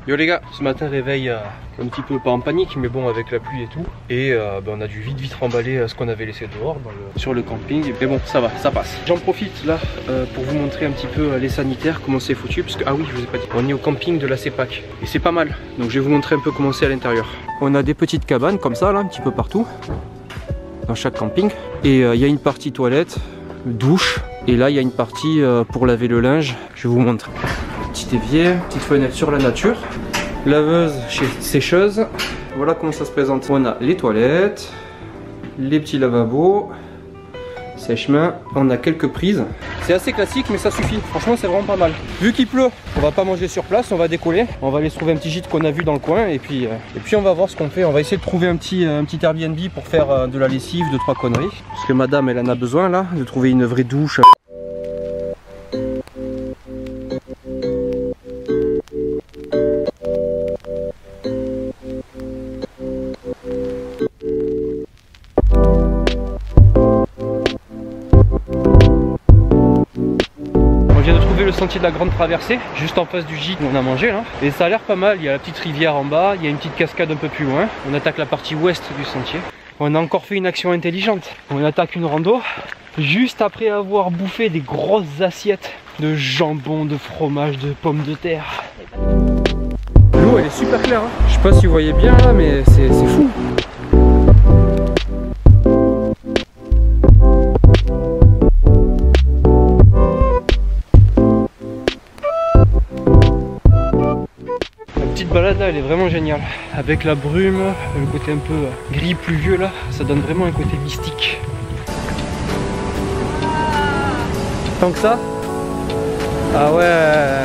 Yo les gars, ce matin réveil un petit peu pas en panique, mais bon avec la pluie et tout. Et on a dû vite remballer ce qu'on avait laissé dehors sur le camping. Mais bon ça va, ça passe. J'en profite là pour vous montrer un petit peu les sanitaires, comment c'est foutu. Parce que ah oui je vous ai pas dit, on est au camping de la CEPAC. Et c'est pas mal, donc je vais vous montrer un peu comment c'est à l'intérieur. On a des petites cabanes comme ça là, un petit peu partout. Dans chaque camping. Et il y a une partie toilette, douche. Et là il y a une partie pour laver le linge. Je vais vous montrer. Petit évier, petite fenêtre sur la nature, laveuse chez sécheuse. Voilà comment ça se présente. On a les toilettes, les petits lavabos, sèche-main, on a quelques prises. C'est assez classique mais ça suffit, franchement c'est vraiment pas mal. Vu qu'il pleut, on va pas manger sur place, on va décoller. On va aller se trouver un petit gîte qu'on a vu dans le coin et puis on va voir ce qu'on fait. On va essayer de trouver un petit Airbnb pour faire de la lessive, 2-3 conneries. Parce que madame elle en a besoin là, de trouver une vraie douche. Le sentier de la grande traversée juste en face du gîte où on a mangé là, et ça a l'air pas mal. Il y a la petite rivière en bas, il y a une petite cascade un peu plus loin. On attaque la partie ouest du sentier. On a encore fait une action intelligente, on attaque une rando juste après avoir bouffé des grosses assiettes de jambon, de fromage, de pommes de terre. L'eau elle est super claire hein. Je sais pas si vous voyez bien là mais c'est fou. Balade là elle est vraiment géniale avec la brume, le côté un peu gris pluvieux là, ça donne vraiment un côté mystique. Tant que ça? Ah ouais.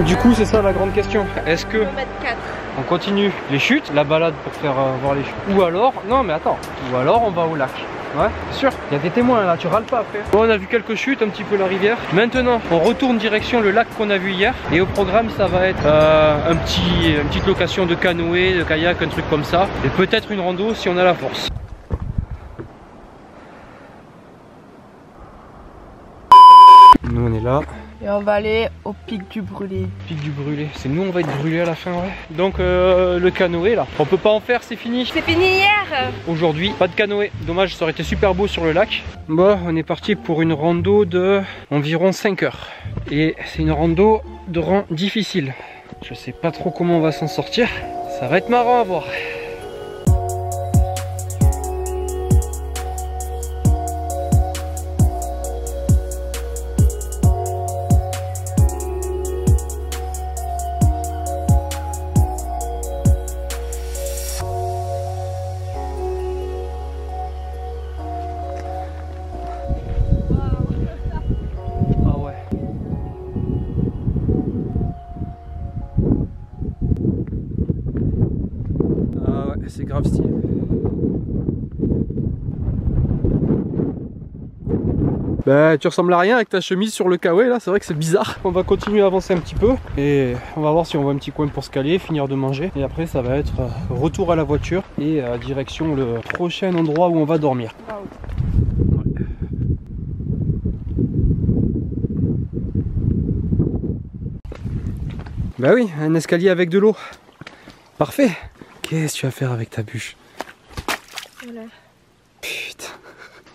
Du coup c'est ça la grande question, est-ce que on continue les chutes, la balade pour faire voir les chutes, ou alors, non mais attends, ou alors on va au lac. Ouais, c'est sûr, il y a des témoins là, tu râles pas après. Bon, on a vu quelques chutes, un petit peu la rivière. Maintenant on retourne direction le lac qu'on a vu hier. Et au programme ça va être une petite location de canoë, de kayak, un truc comme ça. Et peut-être une rando si on a la force. Nous on est là. Et on va aller au pic du brûlé. Pic du brûlé, c'est nous on va être brûlés à la fin ouais. Donc le canoë là, on peut pas en faire, c'est fini. C'est fini hier. Aujourd'hui, pas de canoë, dommage ça aurait été super beau sur le lac. Bon, on est parti pour une rando de environ 5 heures. Et c'est une rando de rang difficile. Je sais pas trop comment on va s'en sortir, ça va être marrant à voir. C'est grave stylé. Bah tu ressembles à rien avec ta chemise sur le kawaii là, c'est vrai que c'est bizarre. On va continuer à avancer un petit peu et on va voir si on voit un petit coin pour se caler, finir de manger. Et après ça va être retour à la voiture et direction le prochain endroit où on va dormir. Bah oui, un escalier avec de l'eau. Parfait. Qu'est-ce que tu vas faire avec ta bûche? Voilà. Putain.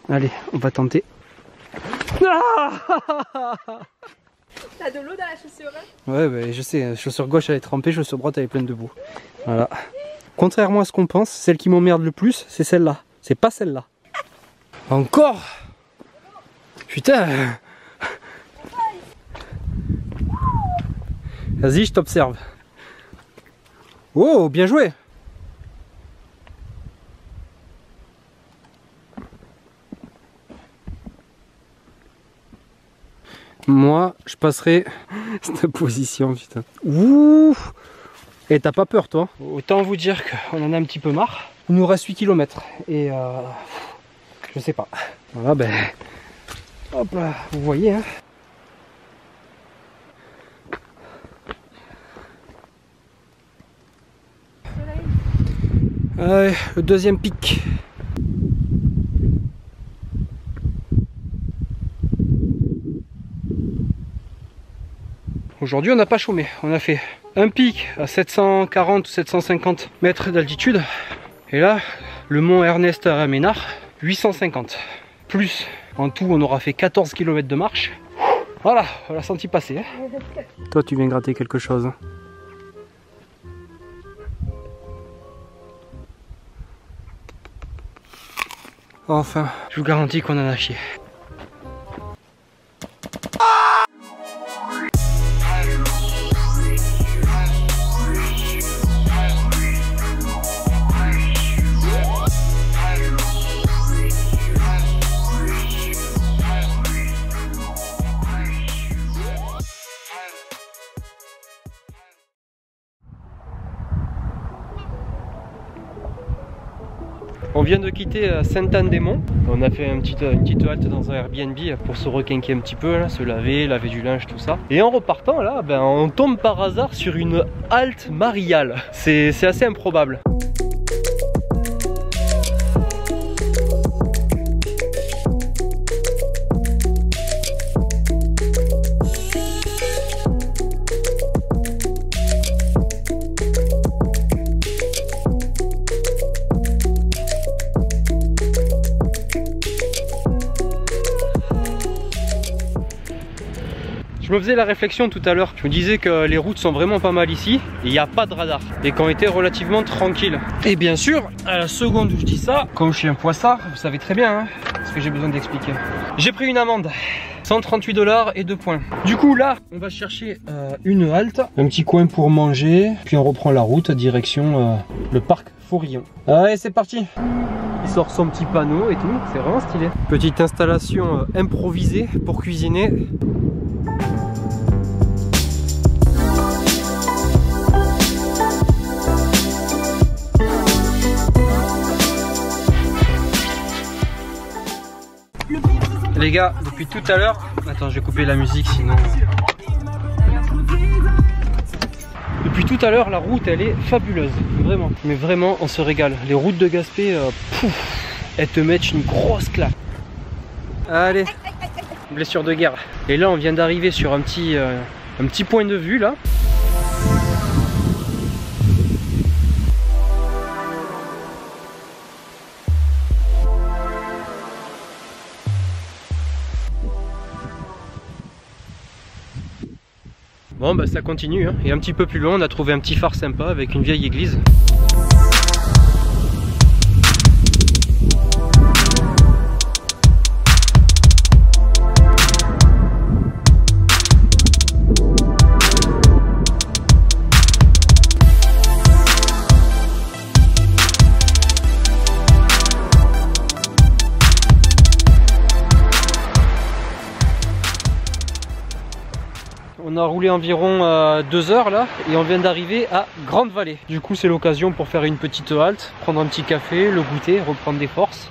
Allez, on va tenter. Ah T'as de l'eau dans la chaussure hein? Ouais, bah, je sais, chaussure gauche elle est trempée, chaussure droite elle est pleine de boue. Voilà. Contrairement à ce qu'on pense, celle qui m'emmerde le plus, c'est celle-là. C'est pas celle-là. Encore? Putain. Vas-y, je t'observe. Oh, bien joué. Moi, je passerai cette position, putain. Ouh. Et t'as pas peur, toi? Autant vous dire qu'on en a un petit peu marre. Il nous reste 8 km. Et Je sais pas. Voilà, ben... Hop là, vous voyez, hein. Le deuxième pic. Aujourd'hui on n'a pas chômé, on a fait un pic à 740 ou 750 mètres d'altitude et là le mont Ernest à Ménard 850. Plus en tout on aura fait 14 km de marche. Voilà, on l'a senti passer. Hein. Toi tu viens gratter quelque chose. Enfin, je vous garantis qu'on en a chié. On vient de quitter Sainte-Anne-des-Monts. On a fait une petite halte dans un Airbnb pour se requinquer un petit peu, là, se laver du linge, tout ça. Et en repartant là, ben, on tombe par hasard sur une halte mariale. C'est assez improbable. Je me faisais la réflexion tout à l'heure, je me disais que les routes sont vraiment pas mal ici, et il n'y a pas de radar, et qu'on était relativement tranquille. Et bien sûr, à la seconde où je dis ça, comme je suis un poissard, vous savez très bien, hein, ce que j'ai besoin d'expliquer. J'ai pris une amende, 138 $ et 2 points. Du coup là, on va chercher une halte, un petit coin pour manger, puis on reprend la route direction le parc Forillon. Allez, c'est parti. Il sort son petit panneau et tout, c'est vraiment stylé. Petite installation improvisée pour cuisiner. Les gars, depuis tout à l'heure... Attends, je vais couper la musique sinon... Depuis tout à l'heure, la route, elle est fabuleuse. Vraiment. Mais vraiment, on se régale. Les routes de Gaspé, elles te mettent une grosse claque. Allez, blessure de guerre. Et là, on vient d'arriver sur un petit point de vue, là. Bon bah ça continue, hein. Et un petit peu plus loin on a trouvé un petit phare sympa avec une vieille église. On a roulé environ 2 heures là et on vient d'arriver à Grande-Vallée. Du coup c'est l'occasion pour faire une petite halte, prendre un petit café, le goûter, reprendre des forces.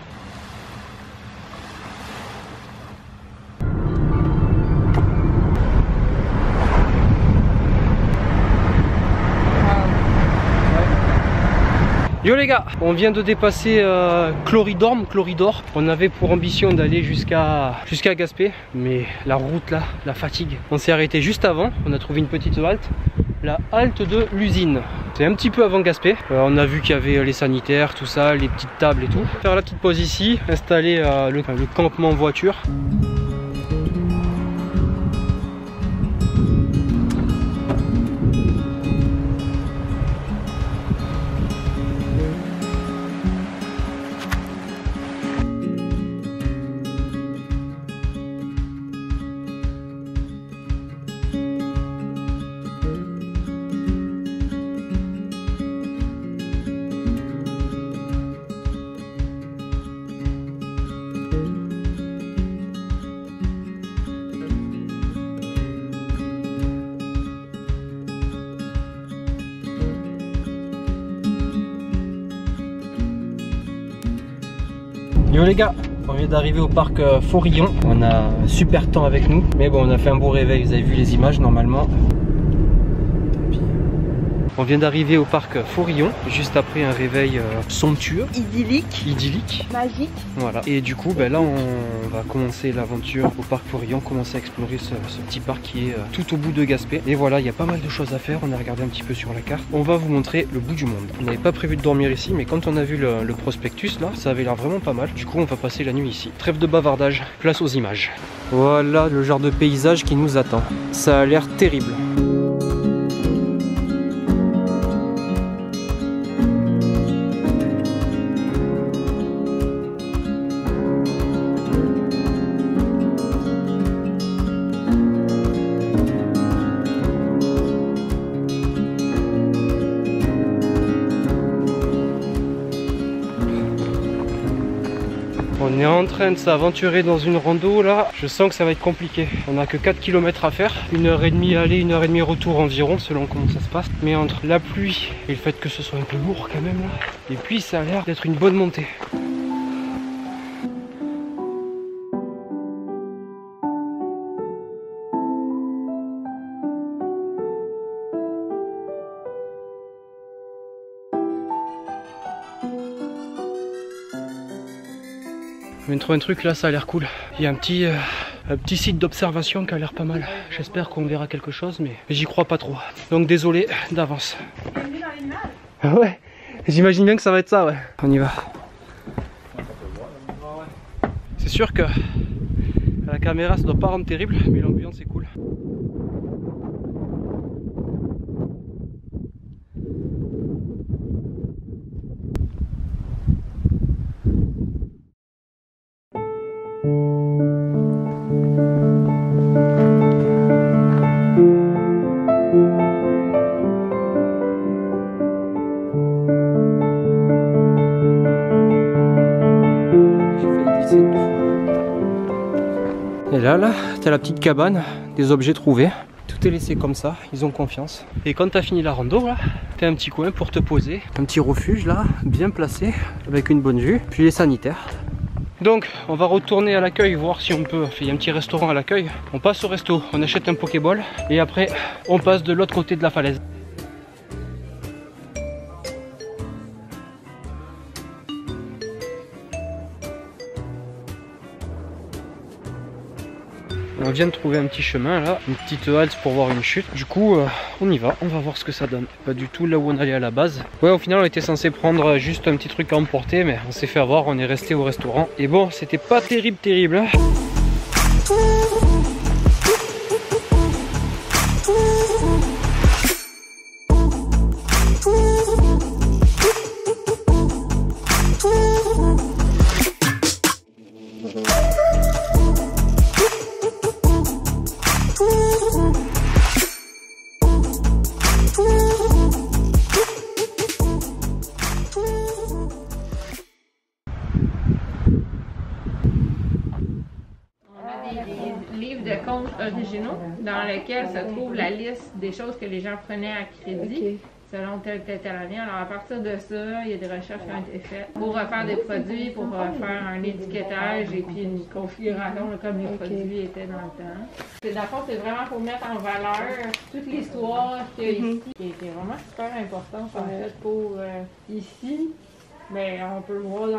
Yo les gars, on vient de dépasser Cloridor. On avait pour ambition d'aller jusqu'à Gaspé, mais la route là, la fatigue. On s'est arrêté juste avant, on a trouvé une petite halte, la halte de l'usine. C'est un petit peu avant Gaspé. On a vu qu'il y avait les sanitaires, tout ça, les petites tables et tout. Faire la petite pause ici, installer le campement voiture. Yo les gars, On vient d'arriver au parc Forillon. On a un super temps avec nous. Mais bon, on a fait un beau réveil. Vous avez vu les images normalement. On vient d'arriver au parc Forillon, juste après un réveil somptueux. Idyllique. Magique. Voilà. Et du coup, ben là, on va commencer l'aventure au parc Forillon, commencer à explorer ce petit parc qui est tout au bout de Gaspé. Et voilà, il y a pas mal de choses à faire. On a regardé un petit peu sur la carte. On va vous montrer le bout du monde. On n'avait pas prévu de dormir ici, mais quand on a vu le prospectus, là, ça avait l'air vraiment pas mal. Du coup, on va passer la nuit ici. Trêve de bavardage, place aux images. Voilà le genre de paysage qui nous attend. Ça a l'air terrible. On est en train de s'aventurer dans une rando là, je sens que ça va être compliqué. On n'a que 4 km à faire, 1h30 aller, 1h30 retour environ selon comment ça se passe. Mais entre la pluie et le fait que ce soit un peu lourd quand même là, et puis ça a l'air d'être une bonne montée. Je viens de trouver un truc là, ça a l'air cool. Il y a un petit site d'observation qui a l'air pas mal. J'espère qu'on verra quelque chose, mais j'y crois pas trop. Donc désolé d'avance. Ouais, j'imagine bien que ça va être ça, ouais. On y va. C'est sûr que la caméra ça doit pas rendre terrible, mais l'ambiance est cool. Et là, t'as la petite cabane, des objets trouvés. Tout est laissé comme ça, ils ont confiance. Et quand t'as fini la rando, là, t'as un petit coin pour te poser. Un petit refuge là, bien placé, avec une bonne vue. Puis les sanitaires. Donc, on va retourner à l'accueil, voir si on peut. Il y a un petit restaurant à l'accueil. On passe au resto, on achète un Pokéball. Et après, on passe de l'autre côté de la falaise. On vient de trouver un petit chemin là, une petite halte pour voir une chute. Du coup, on y va, on va voir ce que ça donne. Pas du tout là où on allait à la base. Ouais, au final, on était censé prendre juste un petit truc à emporter, mais on s'est fait avoir, on est resté au restaurant. Et bon, c'était pas terrible, hein. Livres de comptes originaux dans lesquels se trouve la liste des choses que les gens prenaient à crédit selon telle année. Alors à partir de ça, il y a des recherches qui ont été faites pour refaire des produits, pour faire un étiquetage et puis une configuration comme les produits étaient dans le temps. Dans le fond, c'est vraiment pour mettre en valeur toute l'histoire qu'il y a ici, qui était vraiment super importante en fait pour ici. Mais on peut le voir de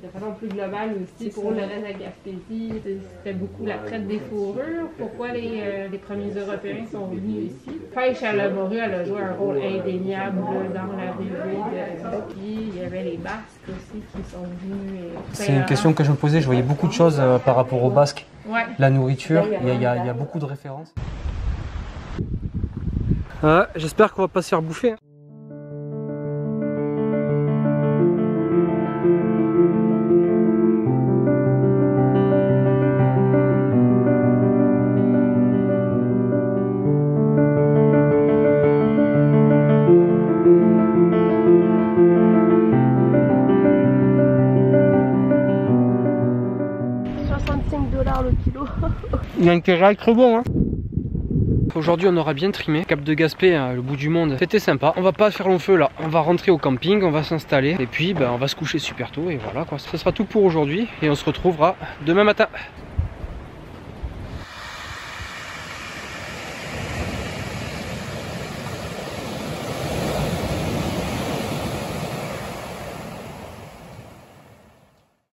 façon plus globale aussi pour le reste de la Gaspésie. C'était beaucoup la traite des fourrures. Pourquoi les premiers Européens sont venus ici? Pêche à la morue, elle a joué un rôle indéniable dans la rivée de Puis il y avait les Basques aussi qui sont venus. C'est une question que je me posais, je voyais beaucoup de choses par rapport aux Basques. Ouais. La nourriture, il y a beaucoup de références. J'espère qu'on va pas se faire bouffer. $65 le kilo. Il y a un terrain trop bon, hein. Aujourd'hui on aura bien trimé. Cap de Gaspé, hein, le bout du monde, c'était sympa. On va pas faire long feu là, on va rentrer au camping, on va s'installer et puis on va se coucher super tôt et voilà quoi. Ça sera tout pour aujourd'hui et on se retrouvera demain matin.